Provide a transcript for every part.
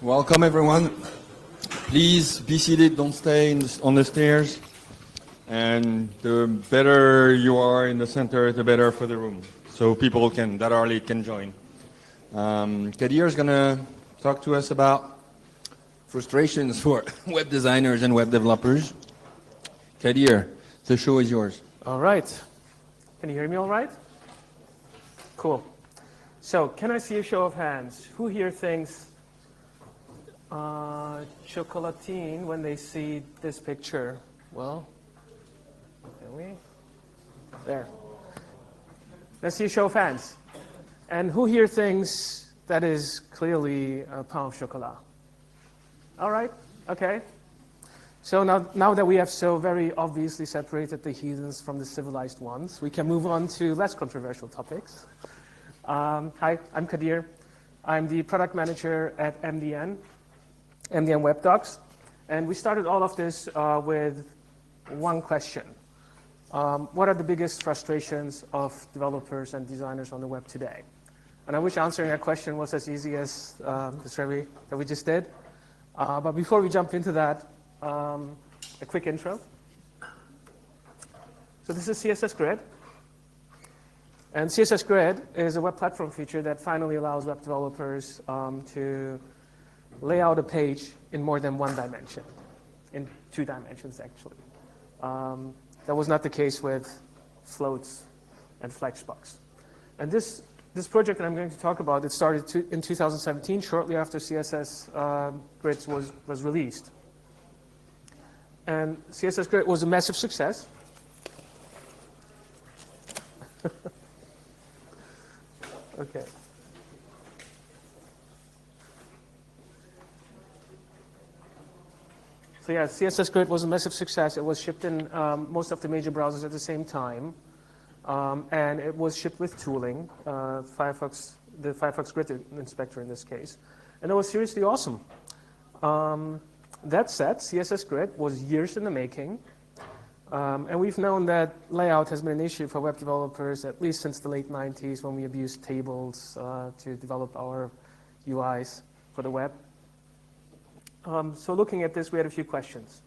Welcome everyone. Please be seated, don't stay on the stairs. And the better you are in the center, the better for the room. So people that are late can join. Kadir is gonna talk to us about frustrations for web designers and web developers. Kadir, the show is yours. All right. Can you hear me all right? Cool. So can I see a show of hands? Who here thinks chocolatine when they see this picture? Well, there. Let's see a show of hands. And who here thinks that is clearly a pain au chocolat? All right, okay. So now that we have so very obviously separated the heathens from the civilized ones, we can move on to less controversial topics. Hi, I'm Kadir. I'm the product manager at MDN Web Docs. And we started all of this with one question. What are the biggest frustrations of developers and designers on the web today? And I wish answering that question was as easy as the survey that we just did. But before we jump into that, a quick intro. So this is CSS Grid. And CSS Grid is a web platform feature that finally allows web developers to lay out a page in more than one dimension, in 2 dimensions actually. That was not the case with floats and flexbox. And this project that I'm going to talk about, it started in 2017, shortly after CSS Grid was released. And CSS Grid was a massive success. Okay. So yeah, CSS Grid was a massive success. It was shipped in most of the major browsers at the same time. And it was shipped with tooling, the Firefox Grid Inspector in this case. And it was seriously awesome. That said, CSS Grid was years in the making. And we've known that layout has been an issue for web developers at least since the late 90s when we abused tables to develop our UIs for the web. So looking at this, we had a few questions.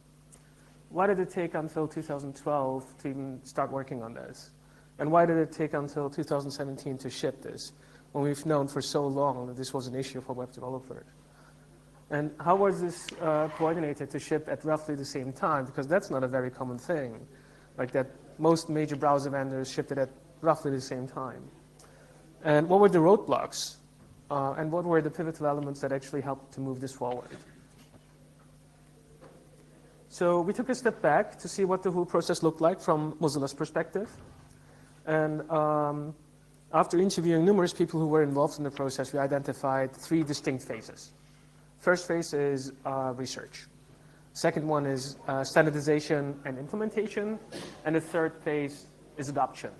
Why did it take until 2012 to even start working on this? And why did it take until 2017 to ship this, when we've known for so long that this was an issue for web developers? And how was this coordinated to ship at roughly the same time? Because that's not a very common thing, like that most major browser vendors shipped it at roughly the same time. And what were the roadblocks? And what were the pivotal elements that actually helped to move this forward? So we took a step back to see what the whole process looked like from Mozilla's perspective. And after interviewing numerous people who were involved in the process, we identified 3 distinct phases. First phase is research. Second one is standardization and implementation. And the third phase is adoption.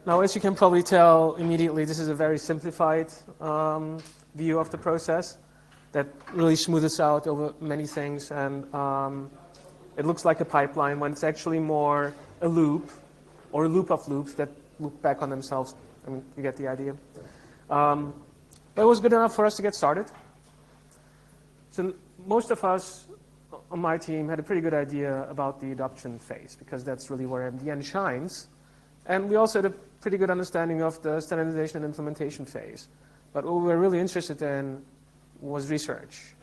Now, as you can probably tell immediately, this is a very simplified view of the process that really smoothes out over many things. And it looks like a pipeline when it's actually more a loop or a loop of loops that loop back on themselves. I mean, you get the idea. But it was good enough for us to get started. So most of us on my team had a pretty good idea about the adoption phase because that's really where MDN shines. And we also had a pretty good understanding of the standardization and implementation phase. But what we were really interested in was research.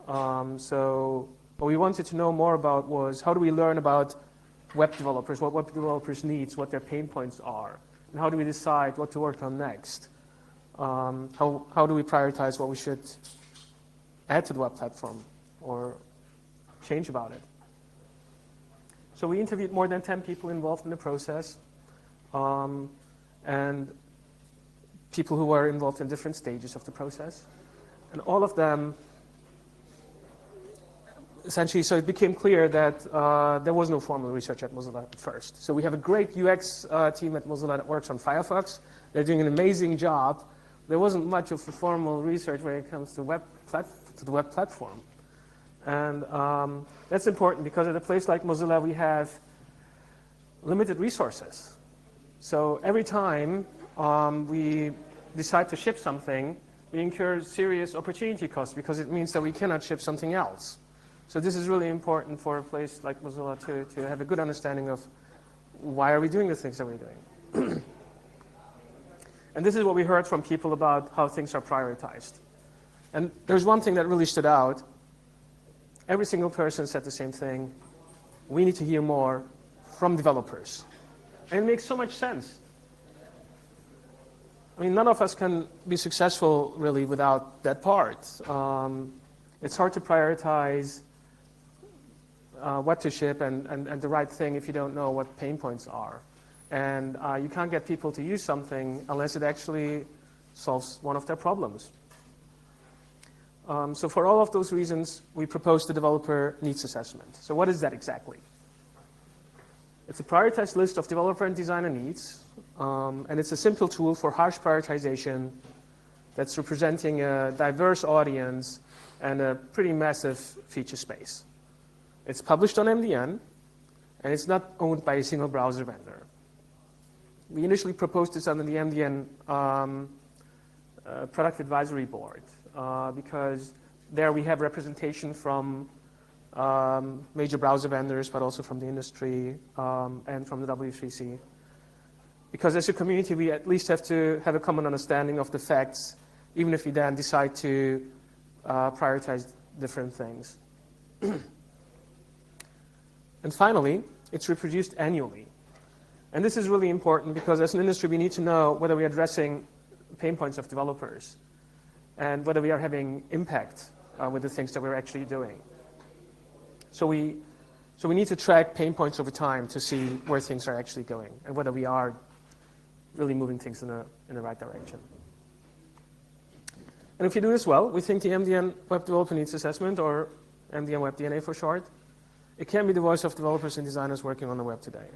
So what we wanted to know more about was how do we learn about web developers, what web developers needs, what their pain points are, and how do we decide what to work on next? How do we prioritize what we should add to the web platform or change about it? So we interviewed more than 10 people involved in the process and people who were involved in different stages of the process. And all of them, essentially, so it became clear that there was no formal research at Mozilla at first. So we have a great UX team at Mozilla that works on Firefox. They're doing an amazing job. There wasn't much of a formal research when it comes to the web platform. And that's important because at a place like Mozilla, we have limited resources. So every time we decide to ship something, we incur serious opportunity costs because it means that we cannot ship something else. So this is really important for a place like Mozilla to have a good understanding of why are we doing the things that we're doing. And this is what we heard from people about how things are prioritized. And there's one thing that really stood out. Every single person said the same thing. We need to hear more from developers. And it makes so much sense. I mean, none of us can be successful really without that part. It's hard to prioritize what to ship and the right thing if you don't know what pain points are. And you can't get people to use something unless it actually solves one of their problems. So for all of those reasons, we proposed the developer needs assessment. So what is that exactly? It's a prioritized list of developer and designer needs, and it's a simple tool for harsh prioritization that's representing a diverse audience and a pretty massive feature space. It's published on MDN, and it's not owned by a single browser vendor. We initially proposed this under the MDN product advisory board because there we have representation from major browser vendors, but also from the industry and from the W3C. Because as a community, we at least have to have a common understanding of the facts, even if we then decide to prioritize different things. And finally, it's reproduced annually. And this is really important because as an industry, we need to know whether we're addressing pain points of developers and whether we are having impact with the things that we're actually doing. So we need to track pain points over time to see where things are actually going and whether we are really moving things in the right direction. And if you do this well, we think the MDN Web Developer Needs Assessment, or MDN Web DNA for short, it can be the voice of developers and designers working on the web today.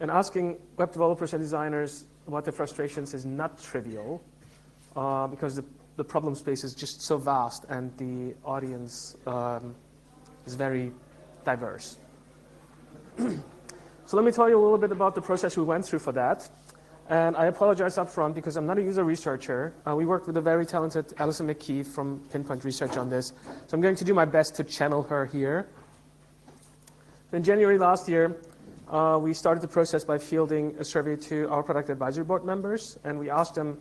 And asking web developers and designers about their frustrations is not trivial because the problem space is just so vast and the audience is very diverse. So let me tell you a little bit about the process we went through for that. And I apologize up front because I'm not a user researcher. We worked with a very talented Alison McKee from Pinpoint Research on this. So I'm going to do my best to channel her here. In January last year, we started the process by fielding a survey to our product advisory board members, and we asked them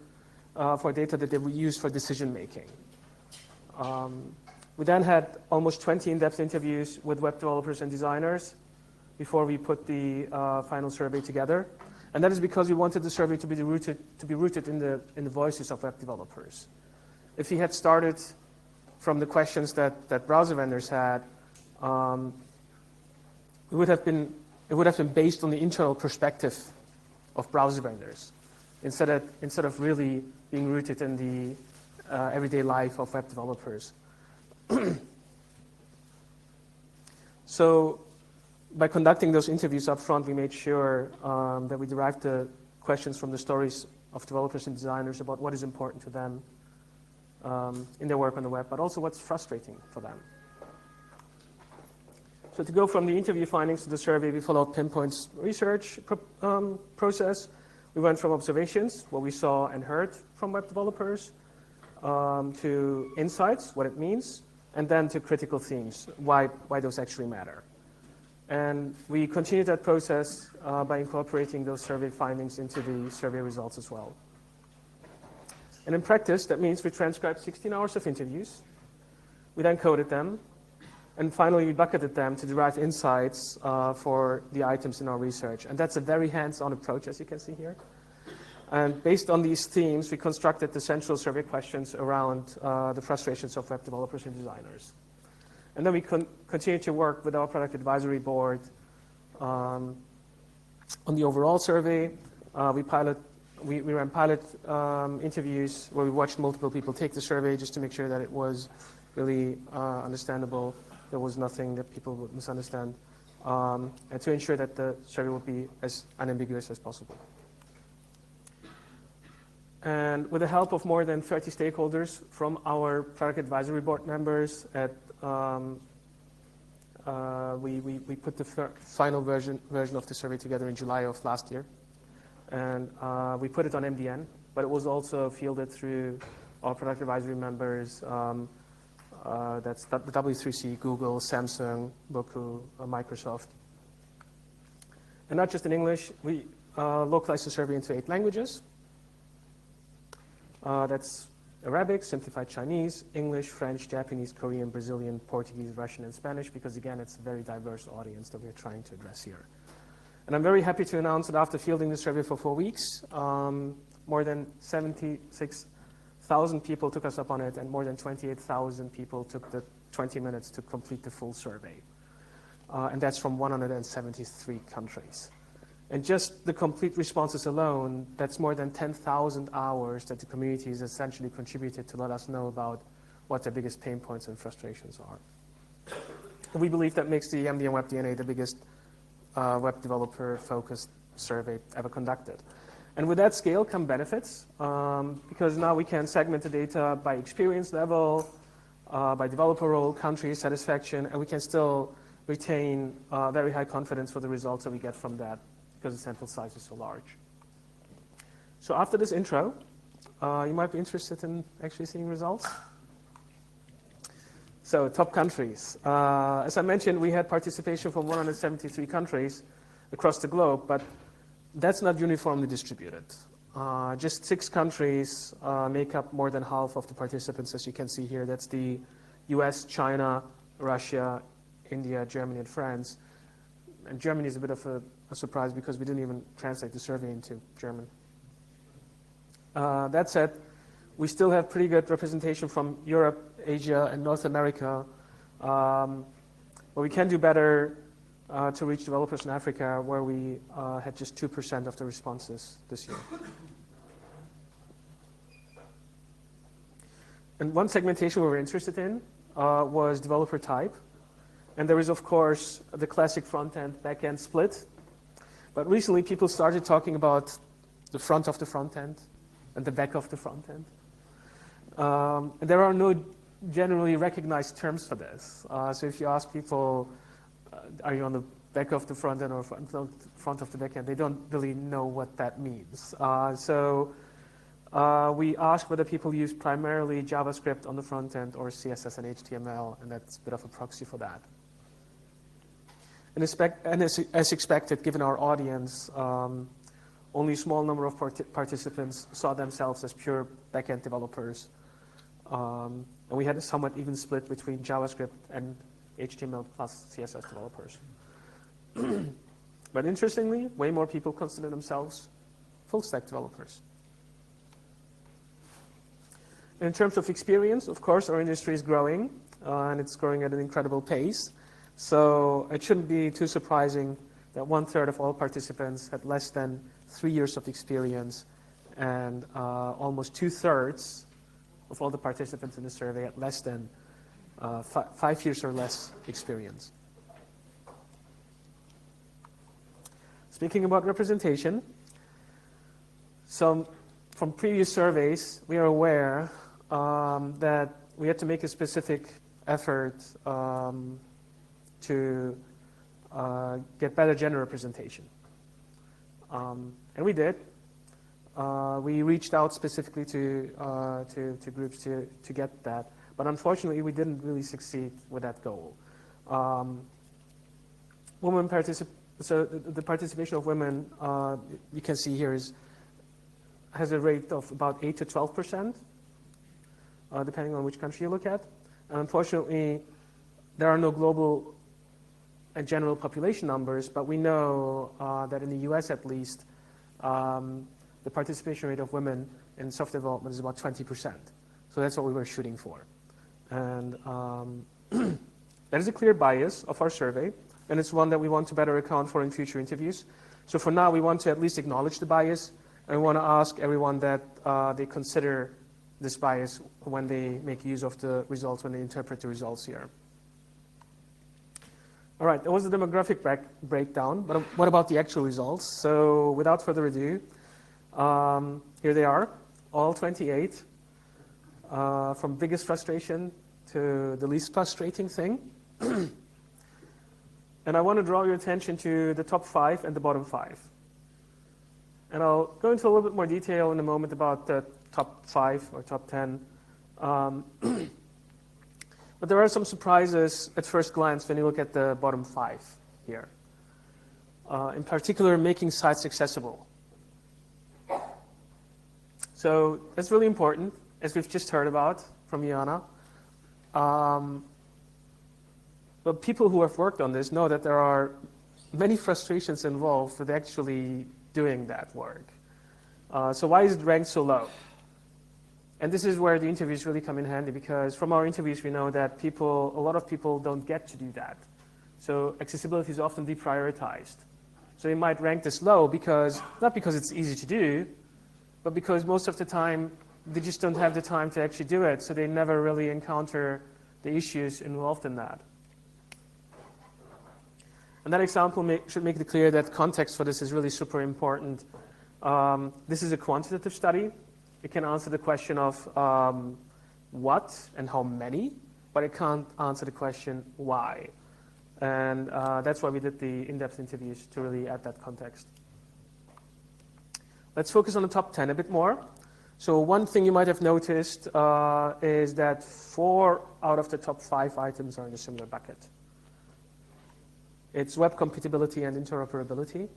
for data that they would use for decision making. We then had almost 20 in-depth interviews with web developers and designers before we put the final survey together. And that is because we wanted the survey to be rooted in the voices of web developers. If we had started from the questions that browser vendors had, it would have been based on the internal perspective of browser vendors instead of really being rooted in the everyday life of web developers. So by conducting those interviews up front, we made sure that we derived the questions from the stories of developers and designers about what is important to them in their work on the web, but also what's frustrating for them. So to go from the interview findings to the survey, we followed Pinpoint's research process. We went from observations, what we saw and heard from web developers, to insights, what it means, and then to critical themes, why those actually matter. And we continued that process by incorporating those survey findings into the survey results as well. And in practice, that means we transcribed 16 hours of interviews. We then coded them. And finally, we bucketed them to derive insights for the items in our research. And that's a very hands-on approach, as you can see here. And based on these themes, we constructed the central survey questions around the frustrations of web developers and designers. And then we continue to work with our product advisory board on the overall survey. We ran pilot interviews where we watched multiple people take the survey just to make sure that it was really understandable. There was nothing that people would misunderstand, and to ensure that the survey would be as unambiguous as possible. And with the help of more than 30 stakeholders from our product advisory board members, we put the final version of the survey together in July of last year. And we put it on MDN, but it was also fielded through all product advisory members. That's the W3C, Google, Samsung, Boku, Microsoft. And not just in English, we localized the survey into 8 languages. That's Arabic, simplified Chinese, English, French, Japanese, Korean, Brazilian, Portuguese, Russian, and Spanish, because again, it's a very diverse audience that we're trying to address here. And I'm very happy to announce that after fielding the survey for 4 weeks, more than 76,000 people took us up on it, and more than 28,000 people took the 20 minutes to complete the full survey. And that's from 173 countries. And just the complete responses alone, that's more than 10,000 hours that the community has essentially contributed to let us know about what their biggest pain points and frustrations are. And we believe that makes the MDN Web DNA the biggest web developer-focused survey ever conducted. And with that scale come benefits, because now we can segment the data by experience level, by developer role, country, satisfaction, and we can still retain very high confidence for the results that we get from that, because the sample size is so large. So after this intro, you might be interested in actually seeing results. So top countries. As I mentioned, we had participation from 173 countries across the globe, but that's not uniformly distributed. Just 6 countries make up more than half of the participants, as you can see here. That's the US, China, Russia, India, Germany, and France. And Germany is a bit of a surprise because we didn't even translate the survey into German. That said, we still have pretty good representation from Europe, Asia, and North America. But we can do better to reach developers in Africa, where we had just 2% of the responses this year. And one segmentation we were interested in was developer type. And there is, of course, the classic front-end, back-end split. But recently, people started talking about the front of the front-end and the back of the front-end. And there are no generally recognized terms for this. So if you ask people, are you on the back of the front-end or front of the back-end, they don't really know what that means. So we asked whether people use primarily JavaScript on the front-end or CSS and HTML, and that's a bit of a proxy for that. And as expected, given our audience, only a small number of participants saw themselves as pure backend developers. And we had a somewhat even split between JavaScript and HTML plus CSS developers. But interestingly, way more people consider themselves full stack developers. In terms of experience, of course, our industry is growing, and it's growing at an incredible pace. So it shouldn't be too surprising that 1/3 of all participants had less than 3 years of experience, and almost 2/3 of all the participants in the survey had less than 5 years or less experience. Speaking about representation, so from previous surveys, we are aware that we had to make a specific effort to get better gender representation. And we did. We reached out specifically to groups to get that, but unfortunately we didn't really succeed with that goal. So the participation of women, you can see here, has a rate of about 8 to 12%, depending on which country you look at. And unfortunately, there are no global and general population numbers, but we know that in the US at least, the participation rate of women in software development is about 20%. So that's what we were shooting for. And that is a clear bias of our survey, and it's one that we want to better account for in future interviews. So for now, we want to at least acknowledge the bias, and we want to ask everyone that they consider this bias when they make use of the results, when they interpret the results here. All right, that was the demographic breakdown, but what about the actual results? So without further ado, here they are, all 28, from biggest frustration to the least frustrating thing. And I want to draw your attention to the top 5 and the bottom 5. And I'll go into a little bit more detail in a moment about the top 5 or top 10 Um, but there are some surprises at first glance when you look at the bottom 5 here. In particular, making sites accessible. So that's really important, as we've just heard about from Jana. But people who have worked on this know that there are many frustrations involved with actually doing that work. So why is it ranked so low? And this is where the interviews really come in handy, because from our interviews we know that a lot of people don't get to do that. So accessibility is often deprioritized. So they might rank this low not because it's easy to do, but because most of the time they just don't have the time to actually do it, so they never really encounter the issues involved in that. And that example should make it clear that context for this is really super important. This is a quantitative study. It can answer the question of what and how many, but it can't answer the question why. And that's why we did the in-depth interviews, to really add that context. Let's focus on the top 10 a bit more. So one thing you might have noticed is that 4 out of the top 5 items are in a similar bucket. It's web compatibility and interoperability.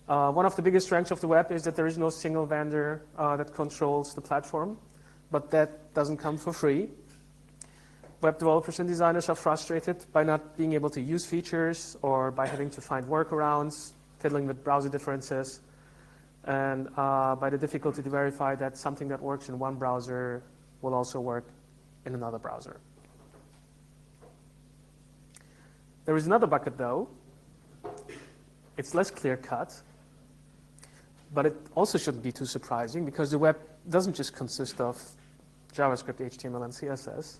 One of the biggest strengths of the web is that there is no single vendor that controls the platform, but that doesn't come for free. Web developers and designers are frustrated by not being able to use features or by having to find workarounds, fiddling with browser differences, and by the difficulty to verify that something that works in one browser will also work in another browser. There is another bucket, though. It's less clear-cut, but it also shouldn't be too surprising, because the web doesn't just consist of JavaScript, HTML, and CSS.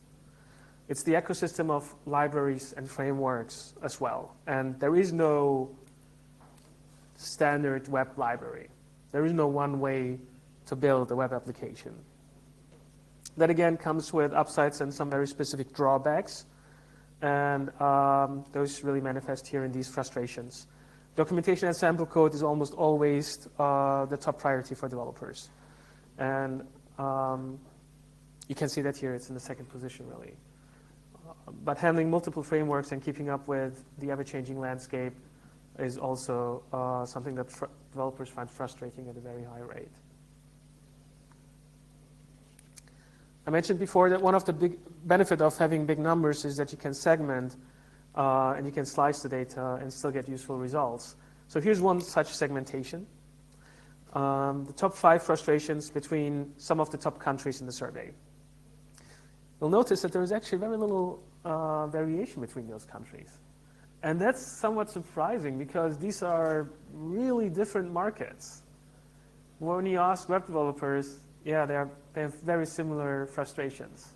It's the ecosystem of libraries and frameworks as well. And there is no standard web library. There is no one way to build a web application. That again comes with upsides and some very specific drawbacks. And those really manifest here in these frustrations. Documentation and sample code is almost always the top priority for developers. And you can see that here, it's in the second position really. But handling multiple frameworks and keeping up with the ever-changing landscape is also something that developers find frustrating at a very high rate. I mentioned before that one of the big benefits of having big numbers is that you can segment and you can slice the data and still get useful results. So here's one such segmentation. The top 5 frustrations between some of the top countries in the survey. You'll notice that there is actually very little variation between those countries. And that's somewhat surprising, because these are really different markets. When you ask web developers, yeah, they have very similar frustrations.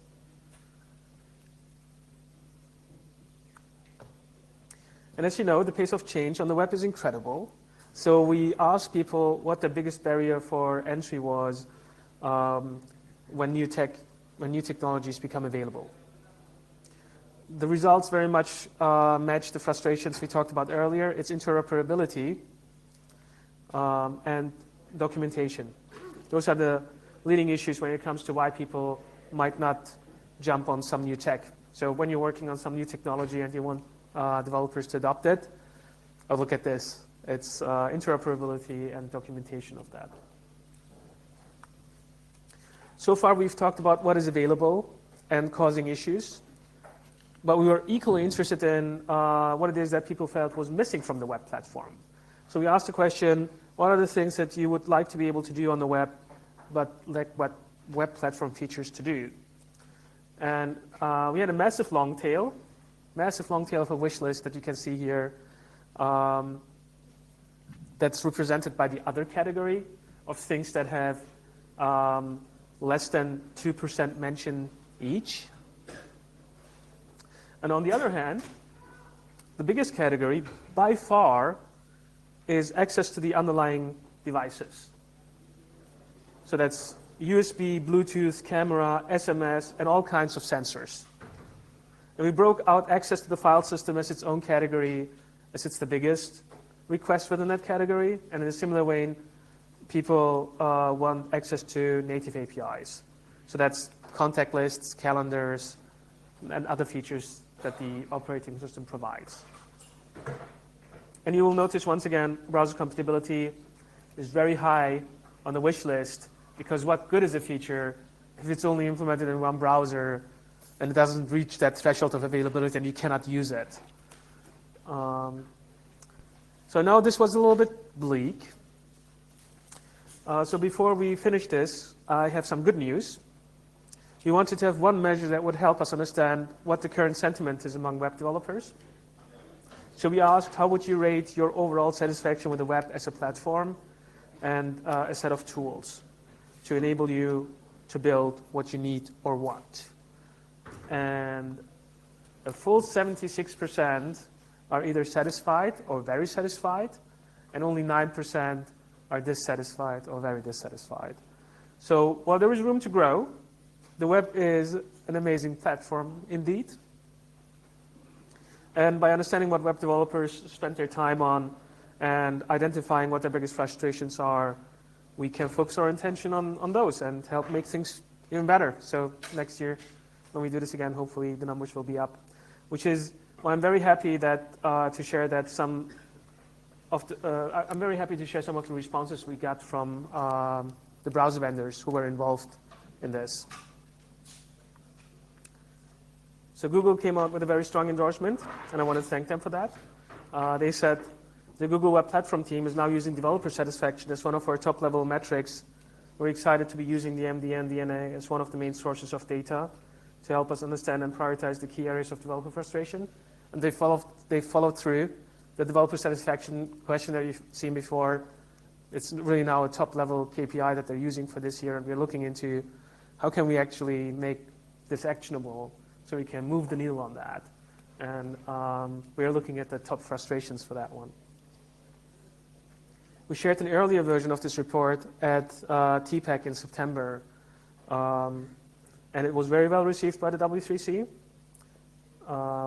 And as you know, the pace of change on the web is incredible. So we asked people what the biggest barrier for entry was when new technologies become available. The results very much match the frustrations we talked about earlier. It's interoperability and documentation. Those are the leading issues when it comes to why people might not jump on some new tech. So when you're working on some new technology and you want developers to adopt it, look at this. It's interoperability and documentation of that. So far we've talked about what is available and causing issues, but we were equally interested in what it is that people felt was missing from the web platform. So we asked the question, what are the things that you would like to be able to do on the web, but like what web platform features to do? And we had a massive long tail of a wish list that you can see here. That's represented by the other category of things that have less than 2% mention each. And on the other hand, the biggest category by far is access to the underlying devices. So that's USB, Bluetooth, camera, SMS, and all kinds of sensors. And we broke out access to the file system as its own category, as it's the biggest request within that category. And in a similar way, people want access to native APIs. So that's contact lists, calendars, and other features that the operating system provides. And you will notice once again, browser compatibility is very high on the wish list, because what good is a feature if it's only implemented in one browser and it doesn't reach that threshold of availability and you cannot use it. So now this was a little bit bleak. So before we finish this, I have some good news. We wanted to have one measure that would help us understand what the current sentiment is among web developers. So we asked, how would you rate your overall satisfaction with the web as a platform and a set of tools to enable you to build what you need or want? And a full 76% are either satisfied or very satisfied, and only 9% are dissatisfied or very dissatisfied. So while there is room to grow, the web is an amazing platform indeed. And by understanding what web developers spend their time on and identifying what their biggest frustrations are, we can focus our attention on those and help make things even better. So next year, when we do this again, hopefully the numbers will be up, which is why I'm very happy that to share that some of the, I'm very happy to share some of the responses we got from the browser vendors who were involved in this. So Google came out with a very strong endorsement, and I want to thank them for that. They said the Google Web Platform team is now using developer satisfaction as one of our top-level metrics. We're excited to be using the MDN DNA as one of the main sources of data to help us understand and prioritize the key areas of developer frustration. And they followed through. The developer satisfaction question that you've seen before, it's really now a top-level KPI that they're using for this year, and we're looking into how can we actually make this actionable so we can move the needle on that. And we're looking at the top frustrations for that one. We shared an earlier version of this report at TPAC in September, and it was very well received by the W3C,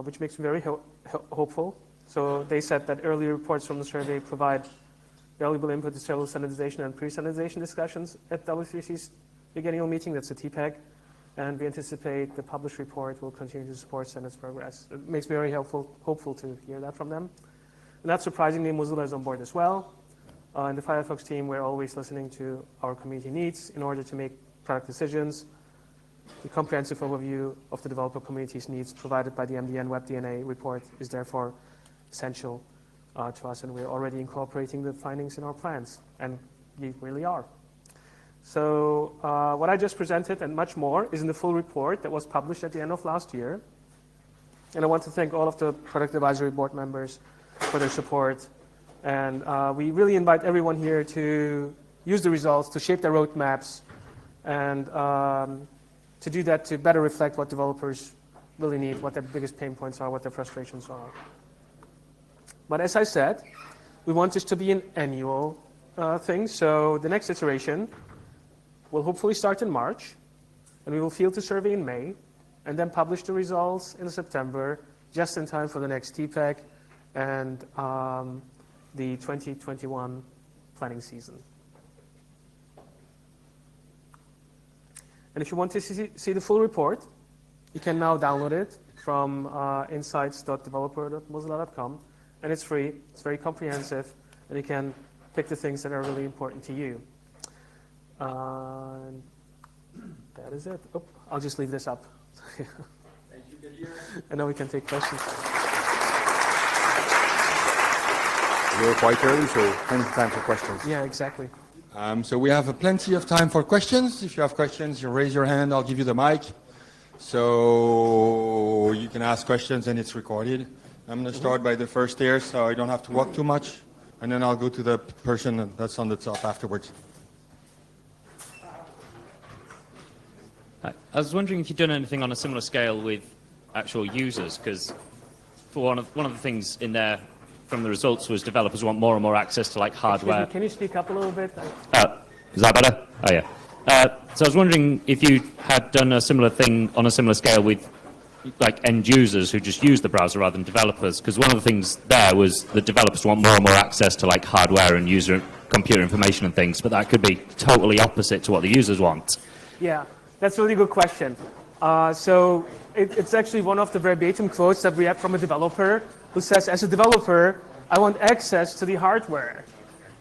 which makes me very hopeful. So they said that early reports from the survey provide valuable input to several standardization and pre-standardization discussions at W3C's biennial meeting, that's the TPAC, and we anticipate the published report will continue to support standards progress. It makes me very hopeful to hear that from them. And not surprisingly, Mozilla is on board as well. In the Firefox team, we're always listening to our community needs in order to make product decisions. The comprehensive overview of the developer community's needs provided by the MDN Web DNA report is therefore essential to us, and we're already incorporating the findings in our plans, and we really are. So what I just presented and much more is in the full report that was published at the end of last year. And I want to thank all of the Product Advisory Board members for their support. And we really invite everyone here to use the results to shape their roadmaps and to do that to better reflect what developers really need, what their biggest pain points are, what their frustrations are. But as I said, we want this to be an annual thing. So the next iteration will hopefully start in March, and we will field the survey in May, and then publish the results in September, just in time for the next TPAC and the 2021 planning season. And if you want to see the full report, you can now download it from insights.developer.mozilla.com, and it's free, it's very comprehensive, and you can pick the things that are really important to you. That is it. Oh, I'll just leave this up. Thank you, Kadir. And now we can take questions. We're quite early, so plenty of time for questions. Yeah, exactly. So we have plenty of time for questions. If you have questions, you raise your hand, I'll give you the mic. So you can ask questions and it's recorded. I'm going to start by the first here, so I don't have to walk too much. And then I'll go to the person that's on the top afterwards. I was wondering if you've done anything on a similar scale with actual users, because for one of the things in there from the results was developers want more and more access to like hardware. Can you speak up a little bit? Is that better? Oh yeah. So I was wondering if you had done a similar thing on a similar scale with like end users who just use the browser rather than developers, because one of the things there was that developers want more and more access to like hardware and user computer information and things, but that could be totally opposite to what the users want. Yeah. That's a really good question. So it's actually one of the verbatim quotes that we have from a developer who says, as a developer, I want access to the hardware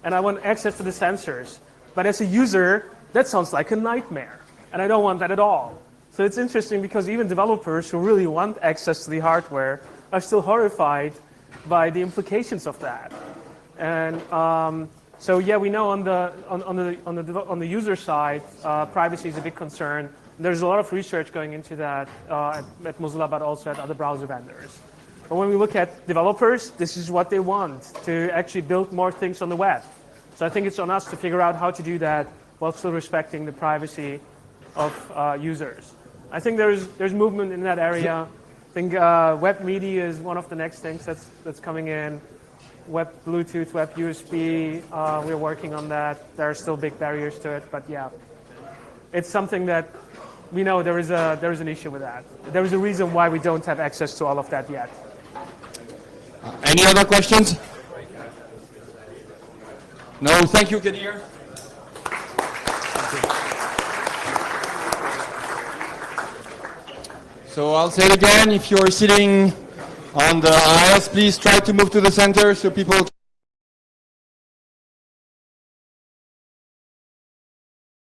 and I want access to the sensors. But as a user, that sounds like a nightmare. And I don't want that at all. So it's interesting because even developers who really want access to the hardware are still horrified by the implications of that. And so yeah, we know on the user side, privacy is a big concern. There's a lot of research going into that at Mozilla, but also at other browser vendors. But when we look at developers, this is what they want, to actually build more things on the web. So I think it's on us to figure out how to do that while still respecting the privacy of users. I think there's movement in that area. I think web media is one of the next things that's coming in. Web Bluetooth, web USB, we're working on that. There are still big barriers to it, but yeah. It's something that we know there is an issue with that. There is a reason why we don't have access to all of that yet. Any other questions? No, thank you, Kadir. So I'll say it again, if you're sitting on the aisles, please try to move to the center so people